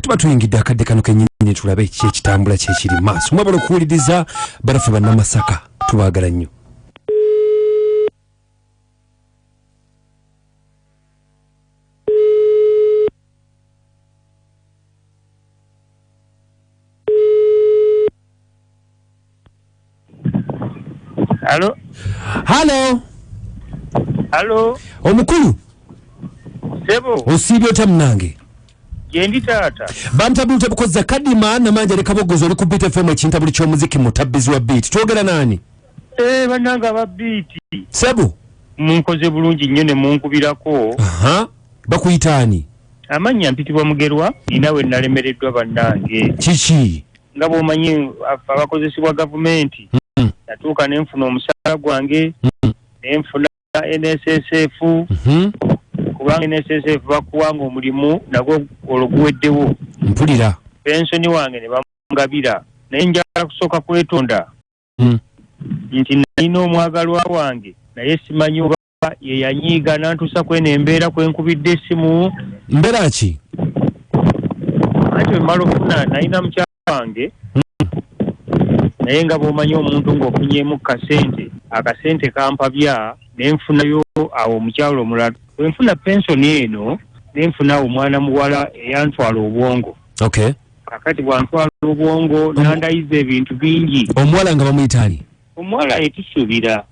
tuba tuyingidde akadde kano kennyini tulabe ki ekitambula kyekiri maaso mwabala okuwuliriza barafu bannamasaka tubaagala nnyo. Hello. Hello. Hello. Omukulu. Sebo. Osibyo tamunange. Yendi tata. Bantabulute bukoza kadima na manja lekabogozo oli ku Beat FM ekintabuli ky'omuziki mutabbizi wa Beat. Twogera nani? Bannanga ba Beat. Sebo. Munkoze bulungi nnyo ne munkubirako. Aha. Bakuyitaani. Amanya mpitibwa Mugerwa inawe nalemereddwa bannange. Kiki? Nga bw'omanyi abakozesebwa gavumenti. Natuuka ne nfuna omusaala gwange. Ne nfuna NSSF. Kubanga NSSF bakuwanga omulimu nagwo olwoguweddewo. Mpulira. Pensioni wange ne bamungabira. Naye njagala kusooka kwetonda. Nti nalina omwagalwa wange naye simanyi oba ye yanyiiga nantuusa kweno embeera kwenkubidde essimu. Mbeera ki? Anti wemala okufuna nalina mukyala wange naye nga bw'omanyi omuntu ng'ofunyeemu akasente kampabya ne nfunayo awo omukyalo omulala. Bwe nfuna pensioni eno ne nfuna omwana muwala eyantwala obwongo. Okay. Kakati bwantwala obwongo nandayiza ebintu bingi. Omuwala nga bamuyitaani? Omuwala yetusuubira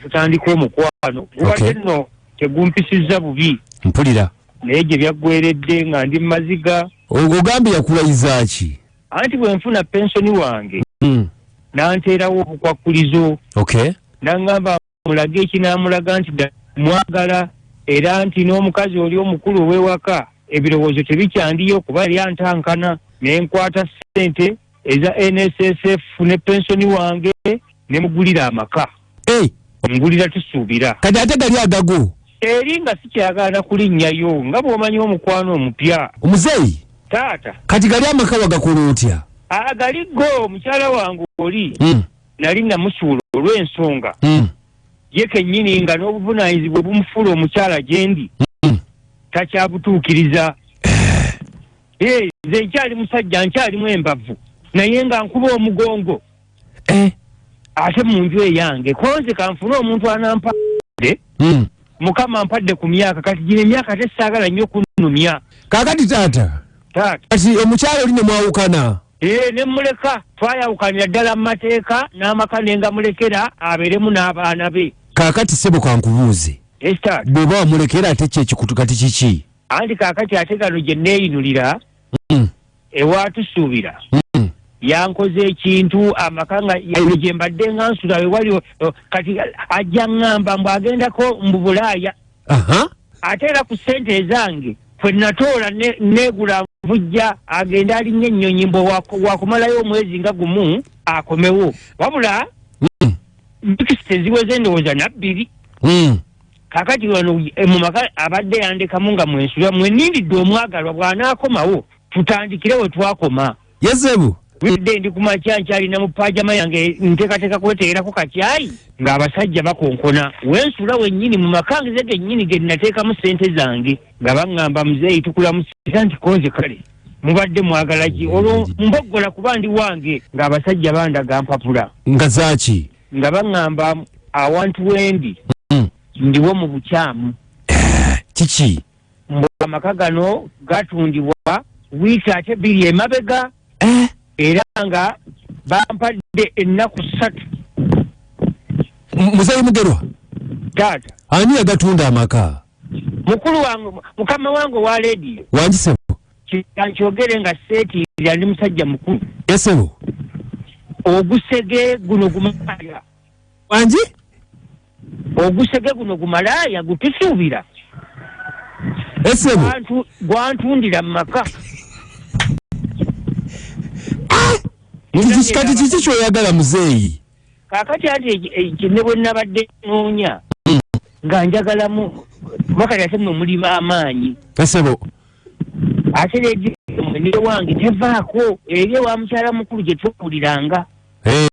tutandika omukwano. Gubadde nno tegumpisizza bubi. Mpulira. Naye gye byaggweredde nga ndi maziga. Ogambye yakulayiza ki? Anti bwe nfuna pensioni wange nanteerawo obukwakulizo. Okay. Nangamba mulage ekinamulaga nti mwagala era nti n'omukazi oli omukulu ow'ewaka ebirowoozo tebikyandiyo kuba yali antankana. Ne nkwata ssente eza NSSF ne pensioni wange ne mugulira amaka. Ngulira tusuubira. Kati ate gali agago? Eri nga sikyagaana kulinnyayo nga bw'omanyi omukwano omupya. Omuzeeyi? Taata. Kati gali amaka wagakola otya? Galigo mukyala wange oli. Nali namusuula olw'ensonga. Ye kennyini nga n'obuvunaanyizibwa bumufuula omukyala gyendi. Takyabutuukiriza. Nze nkyali musajja nkyalimu embavu naye nga nkuba omugongo. Ate mu nju eyange konze kanfuna omuntu anampadde. Mukama ampadde ku myaka kati gino emyaka tesaagala nnyo kunnumya. Kaakati taata. Kati omukyala oli ne mwawukana? Ne muleka twayawukanira ddala mu mateeka n'amaka ne nga mulekera abeeremu n'abaana be. Kaakati sebo kankubuuze. Bw'oba wamulekera ate kyekikutu kati kiki? Anti kaakati ate gano gye neeyinulira ewaatusuubira. Yankoze ekintu amaka nga gye mbadde nga nsula wewali kati ajja ngamba mbu agendako mu Bulaaya. Ate era ku ssente ezange kwe natoola neegula nvujja agenda alinnya ennyonyi mbu wakumalayo omwezi nga gumu akomewo. Wabula mpikisi teziweze ndowooza nabbiri. Kakati wano mu maka abadde yandekamu nga mwensula mwenindidde omwagalwa bw'anaakomawo tutandikire we twakoma. Yezebu. Widde ndi kumakya nkyalina mu pajama yange nteekateeka kweteerako kakyayi ng'abasajja bakonkona. Wensula wennyini mu makangize gennyini ge nateekamu ssente zange nga baŋŋamba muzeeyi tukulamusiza nti konze kale mubadde mwagala ki olwo mboggola kuba ndi wange ng'abasajja bandaga mpapula. Nga zaaki? Nga baŋŋamba awantu wendi ndiwo mu bukyamu. Kiki? Mbu amaka gano gatundibwa wiiki ate bbiri emabega. Era nga bampadde ennaku 3. Muzeeyi Mugerwa? Taata. Ani yagatunda amaka? Mukulu wange, mukama wange wa leediyo. Wangi sebo? Kankyogere nga seetiirira ndi musajja mukulu. Sebo? Ogusege guno gumalaaya. Wangi? Ogusege guno gumalaaya gutusuubira. Sebo? Gwantundira mu maka. Kati kiki kyoyagala muzeeyi? Kaakati ate kinne bwe nabadde noonya nga njagalamu wakati ate mwe mulimu amaanyi. Sebo? Ate ne wange tevaako eri ewa mukyala mukulu gye twawuliranga.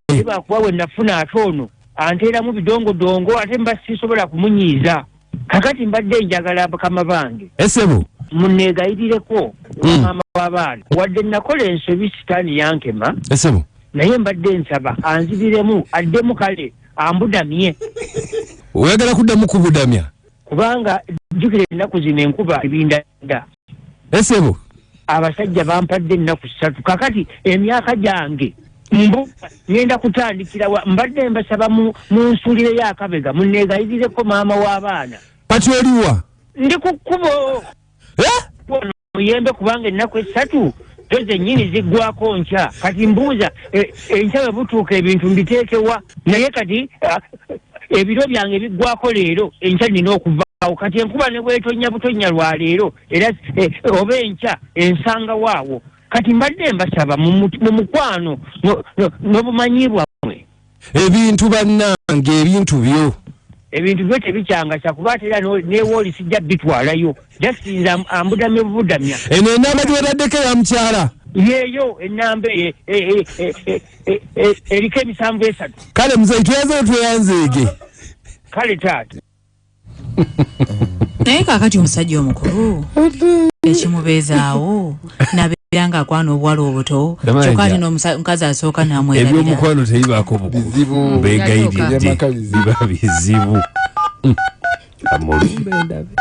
Tebakuba we nafuna ate ono anteeramu bidongodongo ate mba sisobola kumunyiiza. kakati mbadde njagala bakama bange esebo munneegayirireko maama w'abaana wadde nakola ensobi sitaani yankema esebo naye mbadde nsaba anzibiremu addemu kale ambudamye oyagala kuddamu kubudamya kubanga jjukira ennaku zino enkuba ebindadda esebo abasajja bampadde ennaku 3 kakati emyaka gyange ngenda kutandikira mbadde mbasaba mu nsulire y'akabega munneegayirireko maama w'abaana kati oliwa ndi ku kkubo muyembe kubanga ennaku 3 toze nnyini ziggwako nkya kati mbuuza enkya bwe butuuka ebintu mbiteekewa naye kati ebiro byange biggwako leero enkya nina okuvaawo kati enkuba ne bwetonya butonya lwa leero era oba enkya ensanga waawo kati mbadde mbasaba mu mukwano n'obumanyi bwammwe ebintu bannange ebintu byo tebikyangasa kuba ate era newooli sijja bitwalayo jasinza ambudamye bubudamya eno enamba gyeraddeko ya mukyala yeeyo enamba eriko 7 kale muzeyi tweyanzeege kale taata naye kaakati omusajja omukulu ekimubeezaawo nabeera ng'akwana obuwala obuto kyokka ati n'omukazi asooka n'amwerabira ebyomukwano tebibaako buzibu mbeegayiridde biba bizibu amulumbe ndabe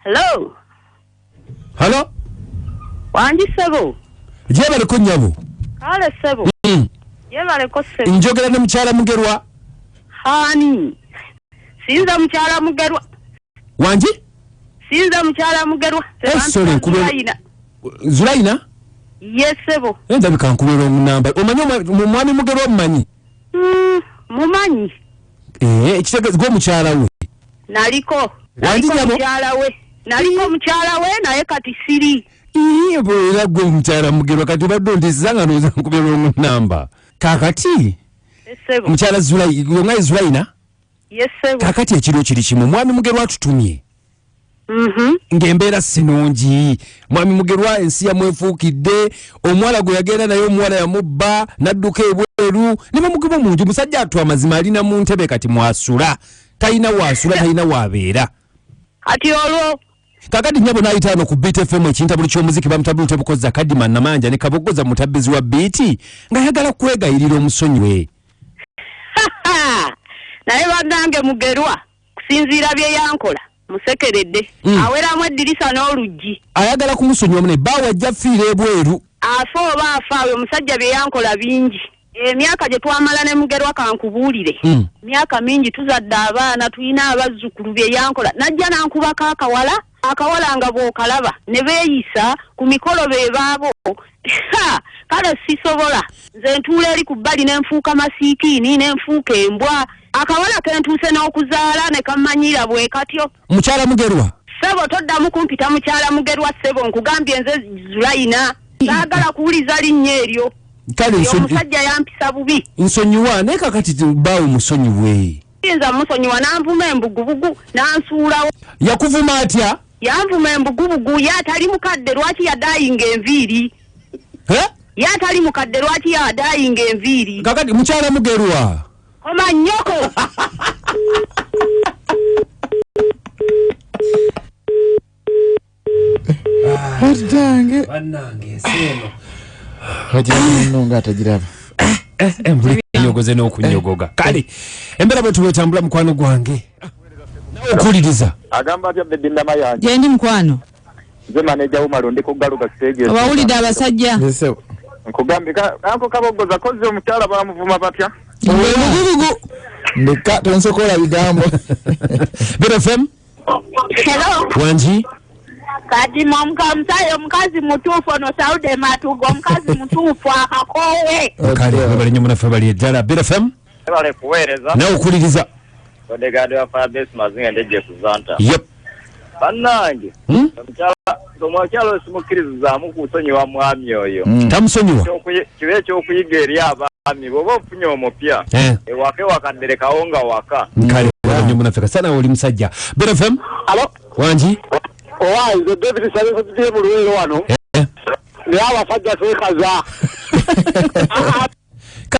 Hello. Hello? Wanji sebo. Jebale ko nyabo. Kale sebo. Jebale ko sebo. Njogera ne mukyala mugerwa. Hani. Sinza mukyala mugerwa. Wanji? Sinza mukyala mugerwa. Sorry, Zulaina? Yes sebo. Nda bikankubera omunamba. Omanyi mwami mugerwa mumanyi? Mumanyi. Ekitegezo gwo mukyala we. Naliko. Wanji nyabo. Mukyala we. Naliko mukyala we naye kati siri. Era gwe mukyala mugerwa kati badde ndizanga noza nkubera omunamba. Kakati? Esebo. Mukyala Zulaina? Yes sebo. Kakati ekiro kiri kimu mwami mugerwa tutumye. Ng'embeera sinungi mwami mugerwa ensi yamwefuukidde omuwala gwe yagenda naye omuwala yamubba n'adduka ebweru ne bamugoba mu nju musajja atwa amazima alina mu ntebe kati mwasula talina waasula talina waabeera kati olwo kakati nnyabo n'ayita ano ku Beat FM ekintabuli ky'omuziki bamutabulute bukoza Kadima Namanja ne Kabogoza mutabbizi wa Beat ng'ayagala kwegayirira omusonyiwe naye bannange mugerwa kusinziira bye yankola musekeredde aweramu eddirisa n'oluggi ayagala kumusonyiwa mune baawe ajja fiira ebweru afa oba afaawe omusajja bye yankola bingi emyaka gye twamala ne mugerwa kankubuulire myaka mingi tuzadde abaana tulina abazzukulu bye yankola najja nankubako akawala nga bw'okalaba ne beeyisa ku mikolo be baabo kale sisobola nze ntuula eri ku bbali ne nfuuka masiikiini ne nfuuka embwa akawala kentuuse n'okuzaala ne kammanyira bwe katyo mukyala mugerwa sebo toddamu kumpita mukyala mugerwa sebo nkugambye nze Zulaina saagala kuwuliza linnya eryo kale omusajja yampisa bubi nsonyiwa naye kakati baawe musonyiwe yinza musonyiwa nanvuma embugubugu nansuulawo yakuvuma atya yanvuma embugubugu ye atali mukadde lwaki yadayinga enviiri ye atali mukadde lwaki yadayinga enviiri kakati mukyala mugerwa koma nnyoko Atange bannange seno hajinonga atajiraba embuli nyogoze n'okunyogoga kale embera bwe tubetambula mukwano gwange okuliriza agamba atya bedinda mayanja gyendi mukwano nze maneja Umaru ndi ku galuka stage obawulidde abasajja yesewo nkugambye kanko Kabogoza kozi omukyala bamuvuma batya omugubugu ndeka tonsokola bigambo Beat FM hello wanji kati omukazi omukazi mutuufu ono Saude Matugo omukazi mutuufu akakowe kale bali nnyo munafe bali eddala Beat FM bale kuweereza nawe okuliriza odegade wa Firebase mazinga ndeje kuzanta yep bannange omukyala osimukirizizaamu kusonyiwa mwami oyo tamusonyiwa kibe ekyokuyiga eri abaami bw'oba ofunye omupya ewaka ewakadderekawo nga waka kale nnyo munaffe kasana oli musajja BFM alo wangi owa David Saleh tudiye mu Luwero wano ne abasajja twekaza